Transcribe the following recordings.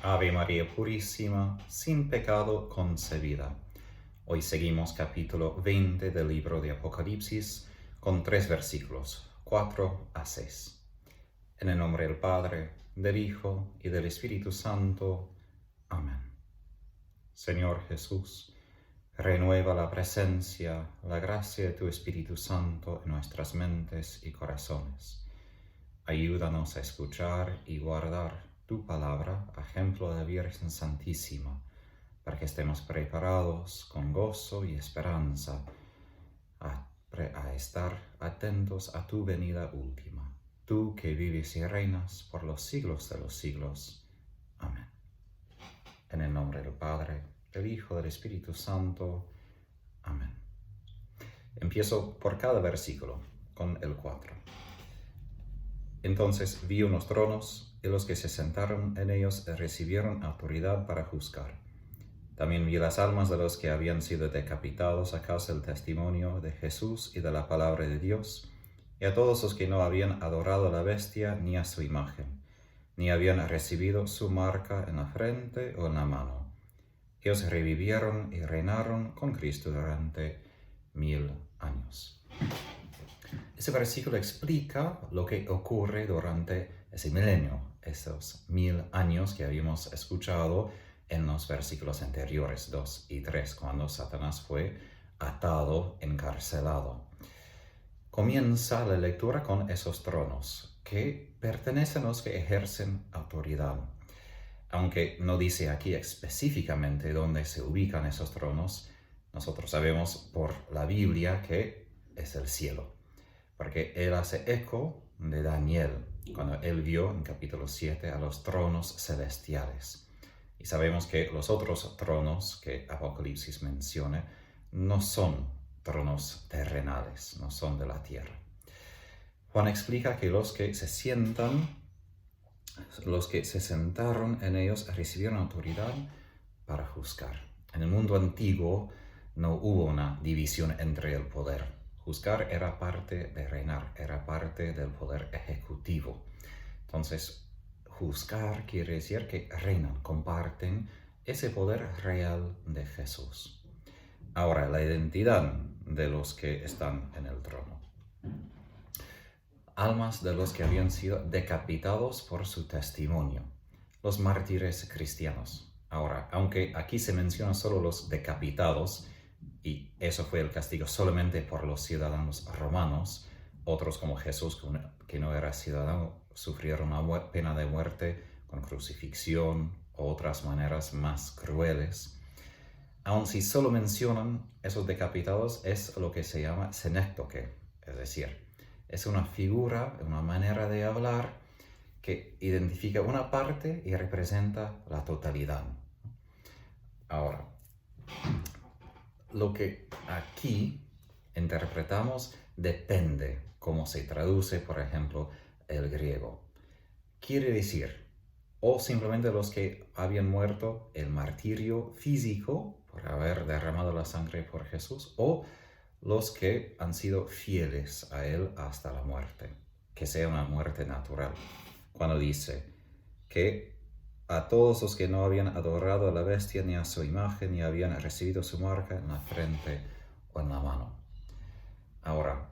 Ave María Purísima, sin pecado concebida. Hoy seguimos capítulo 20 del libro de Apocalipsis con 3 versículos, 4 a 6. En el nombre del Padre, del Hijo y del Espíritu Santo. Amén. Señor Jesús, renueva la presencia, la gracia de tu Espíritu Santo en nuestras mentes y corazones. Ayúdanos a escuchar y guardar tu palabra, ejemplo de la Virgen Santísima, para que estemos preparados con gozo y esperanza a estar atentos a tu venida última, tú que vives y reinas por los siglos de los siglos. Amén. En el nombre del Padre, del Hijo y del Espíritu Santo. Amén. Empiezo por cada versículo, con el 4. Entonces vi unos tronos, y los que se sentaron en ellos recibieron autoridad para juzgar. También vi las almas de los que habían sido decapitados a causa del testimonio de Jesús y de la palabra de Dios, y a todos los que no habían adorado a la bestia ni a su imagen, ni habían recibido su marca en la frente o en la mano. Ellos revivieron y reinaron con Cristo durante 1000 años. Este versículo explica lo que ocurre durante ese milenio, esos 1000 años que habíamos escuchado en los versículos anteriores, 2 y 3, cuando Satanás fue atado, encarcelado. Comienza la lectura con esos tronos que pertenecen a los que ejercen autoridad. Aunque no dice aquí específicamente dónde se ubican esos tronos, nosotros sabemos por la Biblia que es el cielo. Porque él hace eco de Daniel, cuando él vio en capítulo 7 a los tronos celestiales. Y sabemos que los otros tronos que Apocalipsis menciona no son tronos terrenales, no son de la tierra. Juan explica que los que se sentaron en ellos recibieron autoridad para juzgar. En el mundo antiguo no hubo una división entre el poder. Juzgar era parte de reinar, era parte del poder ejecutivo. Entonces, juzgar quiere decir que reinan, comparten ese poder real de Jesús. Ahora, la identidad de los que están en el trono. Almas de los que habían sido decapitados por su testimonio, los mártires cristianos. Ahora, aunque aquí se mencionan solo los decapitados, y eso fue el castigo solamente por los ciudadanos romanos, otros como Jesús, que no era ciudadano, sufrieron una pena de muerte con crucifixión o otras maneras más crueles. Aun si solo mencionan esos decapitados, es lo que se llama senéctoque, es decir, es una figura, una manera de hablar que identifica una parte y representa la totalidad. Ahora, lo que aquí interpretamos depende cómo se traduce, por ejemplo, el griego. Quiere decir, o simplemente los que habían muerto el martirio físico por haber derramado la sangre por Jesús, o los que han sido fieles a él hasta la muerte, que sea una muerte natural. Cuando dice que a todos los que no habían adorado a la bestia ni a su imagen, ni habían recibido su marca en la frente o en la mano. Ahora,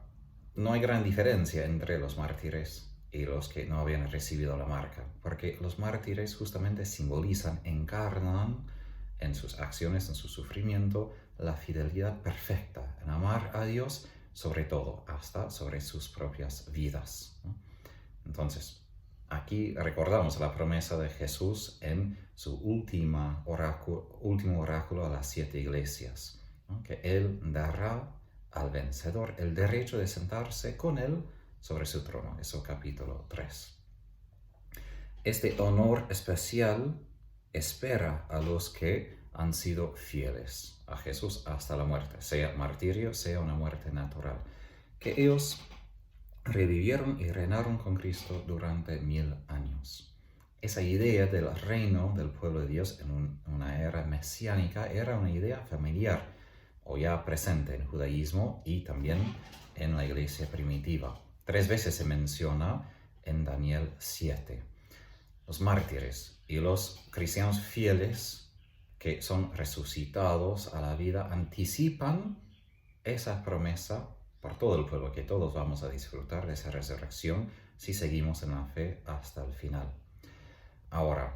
no hay gran diferencia entre los mártires y los que no habían recibido la marca, porque los mártires justamente simbolizan, encarnan en sus acciones, en su sufrimiento, la fidelidad perfecta en amar a Dios sobre todo, hasta sobre sus propias vidas, ¿no? Entonces, aquí recordamos la promesa de Jesús en su último oráculo a las 7 iglesias, ¿no? Que Él dará al vencedor el derecho de sentarse con Él sobre su trono. Eso capítulo 3. Este honor especial espera a los que han sido fieles a Jesús hasta la muerte, sea martirio, sea una muerte natural, que ellos revivieron y reinaron con Cristo durante 1000 años. Esa idea del reino del pueblo de Dios en una era mesiánica era una idea familiar o ya presente en el judaísmo y también en la iglesia primitiva. 3 veces se menciona en Daniel 7. los mártires y los cristianos fieles que son resucitados a la vida anticipan esa promesa para todo el pueblo, que todos vamos a disfrutar de esa resurrección si seguimos en la fe hasta el final. Ahora,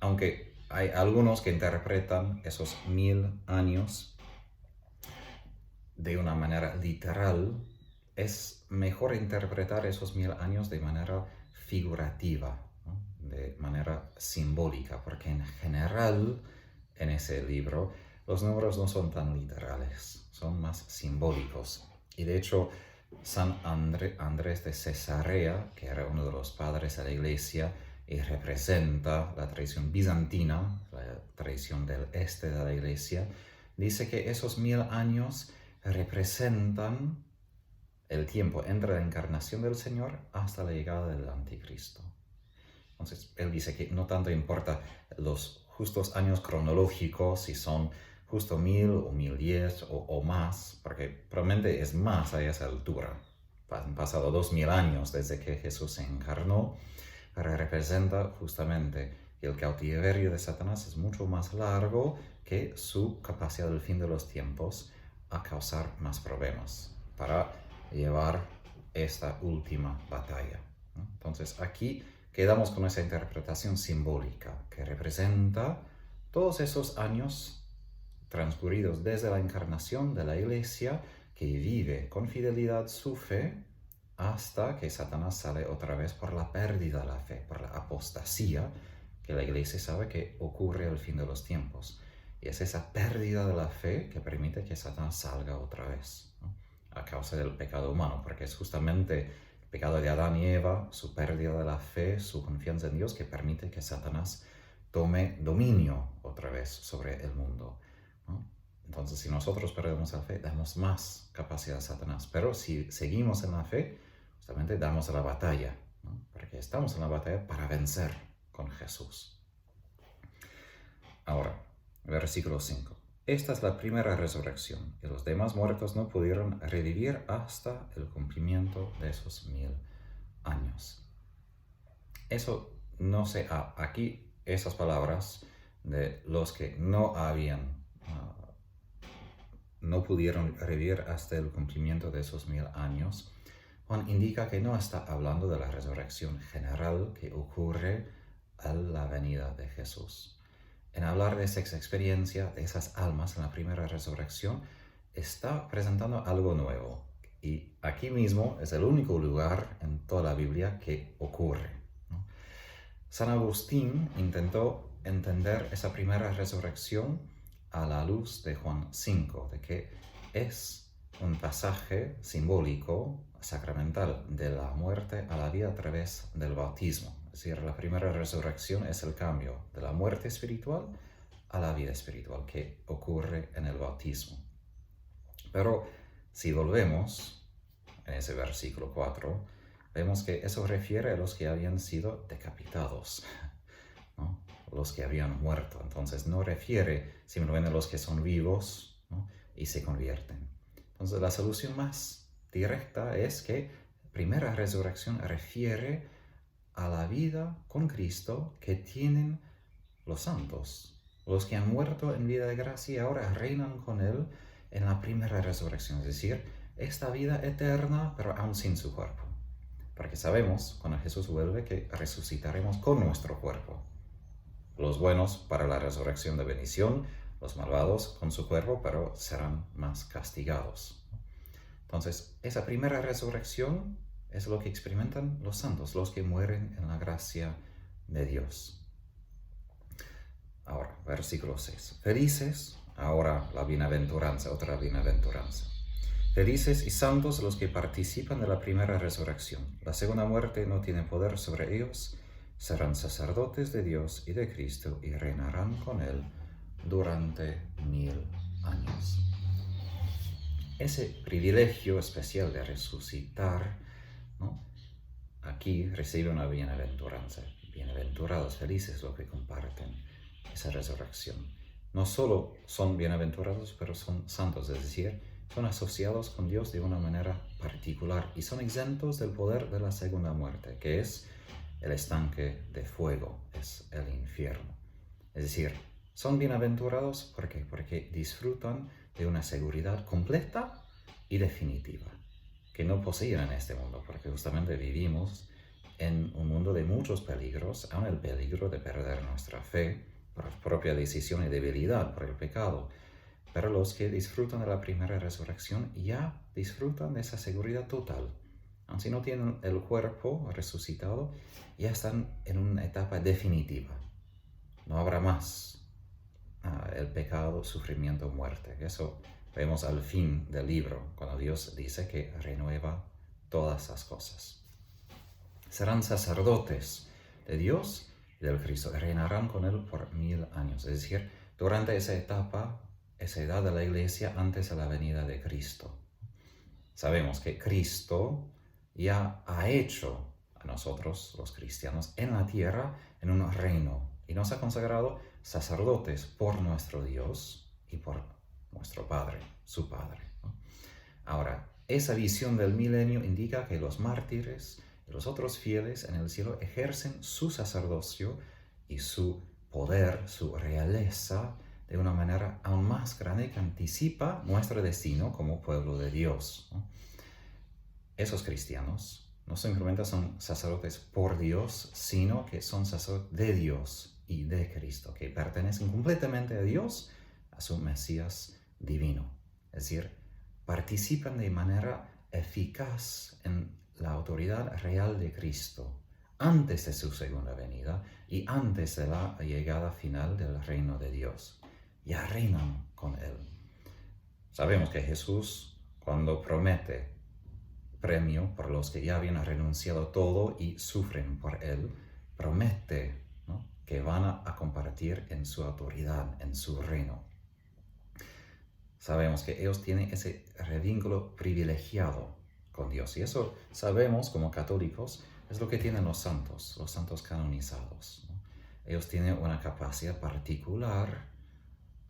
aunque hay algunos que interpretan esos 1000 años de una manera literal, es mejor interpretar esos 1000 años de manera figurativa, ¿no? De manera simbólica, porque en general en ese libro los números no son tan literales, son más simbólicos. Y de hecho, San Andrés de Cesarea, que era uno de los padres de la Iglesia y representa la tradición bizantina, la tradición del este de la Iglesia, dice que esos 1000 años representan el tiempo entre la encarnación del Señor hasta la llegada del Anticristo. Entonces, él dice que no tanto importa los justos años cronológicos, si son justo 1000 o 1010 o más, porque probablemente es más a esa altura. Han pasado 2000 años desde que Jesús se encarnó, pero representa justamente que el cautiverio de Satanás es mucho más largo que su capacidad del fin de los tiempos a causar más problemas para llevar esta última batalla, ¿no? Entonces aquí quedamos con esa interpretación simbólica que representa todos esos años transcurridos desde la encarnación de la Iglesia, que vive con fidelidad su fe hasta que Satanás sale otra vez por la pérdida de la fe, por la apostasía, que la Iglesia sabe que ocurre al fin de los tiempos. Y es esa pérdida de la fe que permite que Satanás salga otra vez, ¿no? A causa del pecado humano, porque es justamente el pecado de Adán y Eva, su pérdida de la fe, su confianza en Dios, que permite que Satanás tome dominio otra vez sobre el mundo, ¿no? Entonces, si nosotros perdemos la fe, damos más capacidad a Satanás. Pero si seguimos en la fe, justamente damos la batalla, ¿no? Porque estamos en la batalla para vencer con Jesús. Ahora, versículo 5. Esta es la primera resurrección, y los demás muertos no pudieron revivir hasta el cumplimiento de esos 1000 años. Eso no se ha. Aquí esas palabras de los que no pudieron revivir hasta el cumplimiento de esos 1000 años, Juan indica que no está hablando de la resurrección general que ocurre a la venida de Jesús. En hablar de esa experiencia, de esas almas en la primera resurrección, está presentando algo nuevo. Y aquí mismo es el único lugar en toda la Biblia que ocurre, ¿no? San Agustín intentó entender esa primera resurrección a la luz de Juan 5, de que es un pasaje simbólico, sacramental, de la muerte a la vida a través del bautismo. Es decir, la primera resurrección es el cambio de la muerte espiritual a la vida espiritual que ocurre en el bautismo. Pero si volvemos en ese versículo 4, vemos que eso refiere a los que habían sido decapitados, ¿no? Los que habían muerto. Entonces no refiere simplemente a los que son vivos, ¿no? Y se convierten. Entonces la solución más directa es que la primera resurrección refiere a la vida con Cristo que tienen los santos, los que han muerto en vida de gracia y ahora reinan con Él en la primera resurrección, es decir, esta vida eterna, pero aún sin su cuerpo. Porque sabemos, cuando Jesús vuelve, que resucitaremos con nuestro cuerpo. Los buenos para la resurrección de bendición, los malvados con su cuerpo, pero serán más castigados. Entonces, esa primera resurrección es lo que experimentan los santos, los que mueren en la gracia de Dios. Ahora, versículo 6. Felices, ahora la bienaventuranza, otra bienaventuranza. Felices y santos los que participan de la primera resurrección. La segunda muerte no tiene poder sobre ellos, serán sacerdotes de Dios y de Cristo y reinarán con Él durante 1000 años. Ese privilegio especial de resucitar, ¿no? Aquí recibe una bienaventuranza. Bienaventurados, felices los que comparten esa resurrección. No solo son bienaventurados, pero son santos, es decir, son asociados con Dios de una manera particular y son exentos del poder de la segunda muerte, que es el estanque de fuego es el infierno. Es decir, son bienaventurados porque disfrutan de una seguridad completa y definitiva, que no poseen en este mundo, porque justamente vivimos en un mundo de muchos peligros, aun el peligro de perder nuestra fe por propia decisión y debilidad por el pecado. Pero los que disfrutan de la primera resurrección ya disfrutan de esa seguridad total. Aun si no tienen el cuerpo resucitado, ya están en una etapa definitiva. No habrá más el pecado, sufrimiento, muerte. Eso vemos al fin del libro, cuando Dios dice que renueva todas las cosas. Serán sacerdotes de Dios y del Cristo, reinarán con Él por 1000 años. Es decir, durante esa etapa, esa edad de la iglesia antes de la venida de Cristo. Sabemos que Cristo ya ha hecho a nosotros, los cristianos, en la tierra, en un reino, y nos ha consagrado sacerdotes por nuestro Dios y por nuestro Padre, su Padre. Ahora, esa visión del milenio indica que los mártires y los otros fieles en el cielo ejercen su sacerdocio y su poder, su realeza, de una manera aún más grande que anticipa nuestro destino como pueblo de Dios. Esos cristianos no simplemente son sacerdotes por Dios, sino que son sacerdotes de Dios y de Cristo, que pertenecen completamente a Dios, a su Mesías divino. Es decir, participan de manera eficaz en la autoridad real de Cristo, antes de su segunda venida y antes de la llegada final del reino de Dios. Ya reinan con Él. Sabemos que Jesús, cuando promete premio por los que ya habían renunciado todo y sufren por Él, promete, ¿no?, que van a compartir en su autoridad, en su reino. Sabemos que ellos tienen ese vínculo privilegiado con Dios. Y eso sabemos como católicos, es lo que tienen los santos canonizados, ¿no? Ellos tienen una capacidad particular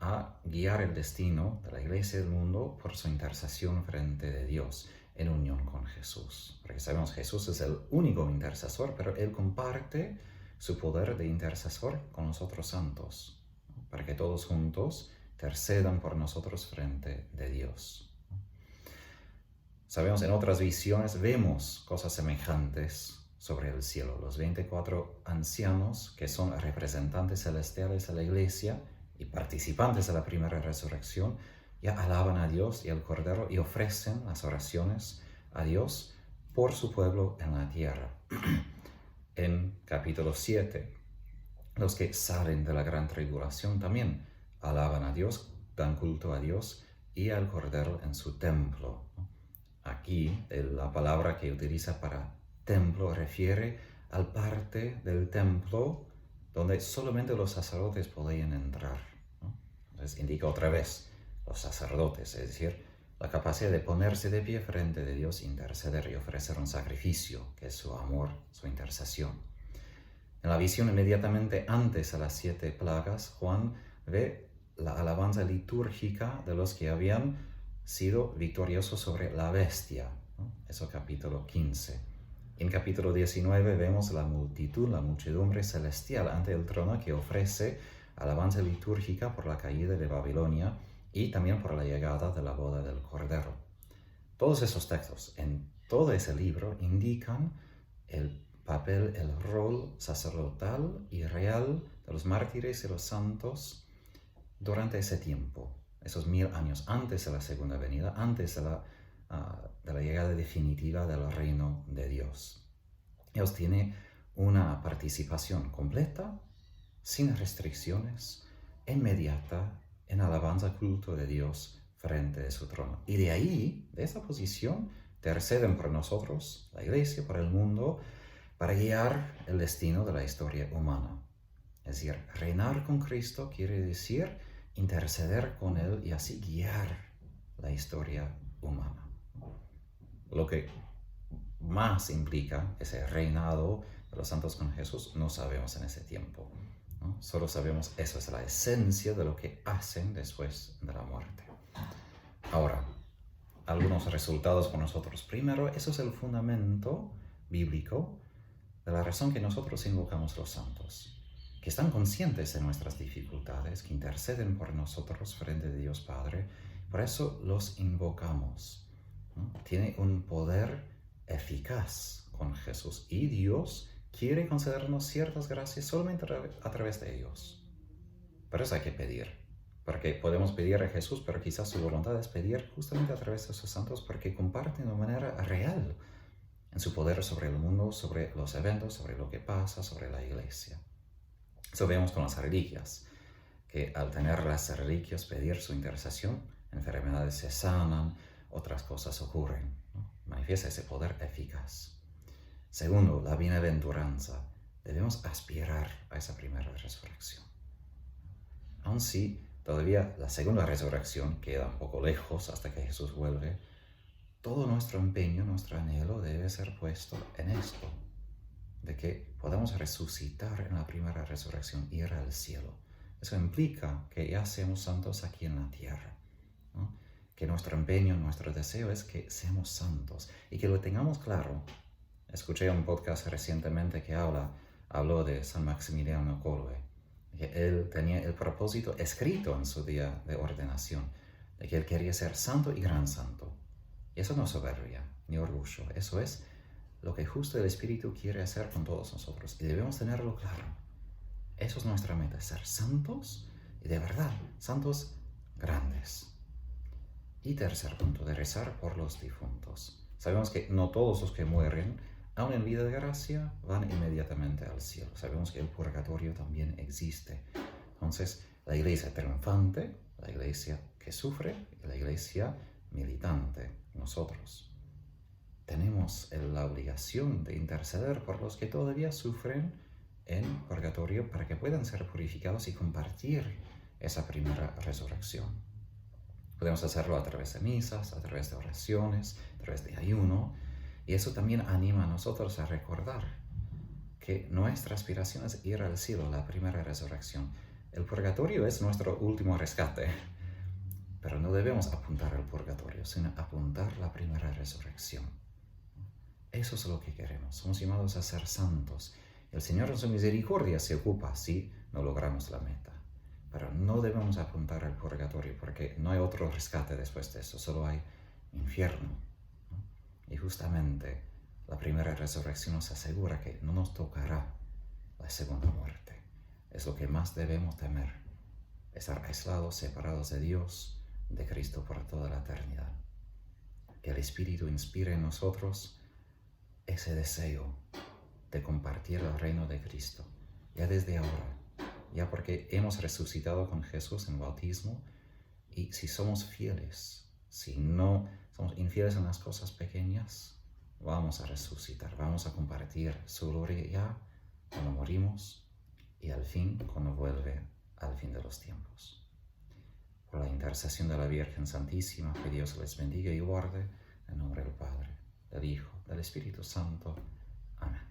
a guiar el destino de la iglesia del mundo por su intercesión frente de Dios en unión con Jesús. Porque sabemos que Jesús es el único intercesor, pero Él comparte su poder de intercesor con los otros santos, ¿no?, para que todos juntos intercedan por nosotros frente de Dios. Sabemos en otras visiones, vemos cosas semejantes sobre el cielo. Los 24 ancianos, que son representantes celestiales de la iglesia y participantes de la primera resurrección, ya alaban a Dios y al Cordero y ofrecen las oraciones a Dios por su pueblo en la tierra. En capítulo 7, los que salen de la gran tribulación también alaban a Dios, dan culto a Dios y al Cordero en su templo. Aquí la palabra que utiliza para templo refiere al parte del templo donde solamente los sacerdotes podían entrar, ¿no? Entonces indica otra vez los sacerdotes, es decir, la capacidad de ponerse de pie frente de Dios, interceder y ofrecer un sacrificio, que es su amor, su intercesión. En la visión inmediatamente antes de las 7 plagas, Juan ve la alabanza litúrgica de los que habían sido victoriosos sobre la bestia, ¿no? Eso capítulo 15. En capítulo 19 vemos la multitud, la muchedumbre celestial ante el trono que ofrece alabanza litúrgica por la caída de Babilonia y también por la llegada de la boda del Cordero. Todos esos textos en todo ese libro indican el papel, el rol sacerdotal y real de los mártires y los santos durante ese tiempo, esos 1000 años antes de la segunda venida, antes de la llegada definitiva del reino de Dios. Ellos tienen una participación completa, sin restricciones, inmediata, en alabanza, culto de Dios frente de su trono. Y de ahí, de esa posición, interceden por nosotros, la iglesia, por el mundo, para guiar el destino de la historia humana. Es decir, reinar con Cristo quiere decir interceder con Él y así guiar la historia humana. Lo que más implica ese reinado de los santos con Jesús no sabemos en ese tiempo, ¿no? Solo sabemos eso es la esencia de lo que hacen después de la muerte. Ahora, algunos resultados por nosotros. Primero, eso es el fundamento bíblico de la razón que nosotros invocamos los santos, que están conscientes de nuestras dificultades, que interceden por nosotros frente a Dios Padre. Por eso los invocamos, ¿no? Tiene un poder eficaz con Jesús y Dios quiere concedernos ciertas gracias solamente a través de ellos. Por eso hay que pedir, porque podemos pedir a Jesús, pero quizás su voluntad es pedir justamente a través de sus santos porque comparten de manera real en su poder sobre el mundo, sobre los eventos, sobre lo que pasa, sobre la iglesia. Eso vemos con las reliquias, que al tener las reliquias pedir su intercesión, enfermedades se sanan, otras cosas ocurren, ¿no? Manifiesta ese poder eficaz. Segundo, la bienaventuranza. Debemos aspirar a esa primera resurrección. Aun si todavía la segunda resurrección queda un poco lejos hasta que Jesús vuelve, todo nuestro empeño, nuestro anhelo debe ser puesto en esto, de que podamos resucitar en la primera resurrección, ir al cielo. Eso implica que ya seamos santos aquí en la tierra, ¿no? Que nuestro empeño, nuestro deseo es que seamos santos y que lo tengamos claro. Escuché un podcast recientemente que habló de San Maximiliano Kolbe, que él tenía el propósito escrito en su día de ordenación, de que él quería ser santo y gran santo. Y eso no es soberbia ni orgullo, eso es lo que justo el Espíritu quiere hacer con todos nosotros y debemos tenerlo claro. Eso es nuestra meta, ser santos y de verdad, santos grandes. Y tercer punto, de rezar por los difuntos. Sabemos que no todos los que mueren, aun en vida de gracia, van inmediatamente al cielo. Sabemos que el purgatorio también existe. Entonces, la iglesia triunfante, la iglesia que sufre y la iglesia militante, nosotros, tenemos la obligación de interceder por los que todavía sufren en purgatorio para que puedan ser purificados y compartir esa primera resurrección. Podemos hacerlo a través de misas, a través de oraciones, a través de ayuno, y eso también anima a nosotros a recordar que nuestra aspiración es ir al cielo, la primera resurrección. El purgatorio es nuestro último rescate, pero no debemos apuntar al purgatorio, sino apuntar a la primera resurrección. Eso es lo que queremos, somos llamados a ser santos. El Señor en su misericordia se ocupa si no logramos la meta. Pero no debemos apuntar al purgatorio porque no hay otro rescate después de eso, solo hay infierno, ¿no? Y justamente la primera resurrección nos asegura que no nos tocará la segunda muerte. Es lo que más debemos temer, estar aislados, separados de Dios, de Cristo por toda la eternidad. Que el Espíritu inspire en nosotros ese deseo de compartir el reino de Cristo, ya desde ahora. Ya porque hemos resucitado con Jesús en el bautismo, y si somos fieles, si no somos infieles en las cosas pequeñas, vamos a resucitar, vamos a compartir su gloria ya cuando morimos y al fin cuando vuelve al fin de los tiempos. Por la intercesión de la Virgen Santísima, que Dios les bendiga y guarde, en nombre del Padre, del Hijo, del Espíritu Santo. Amén.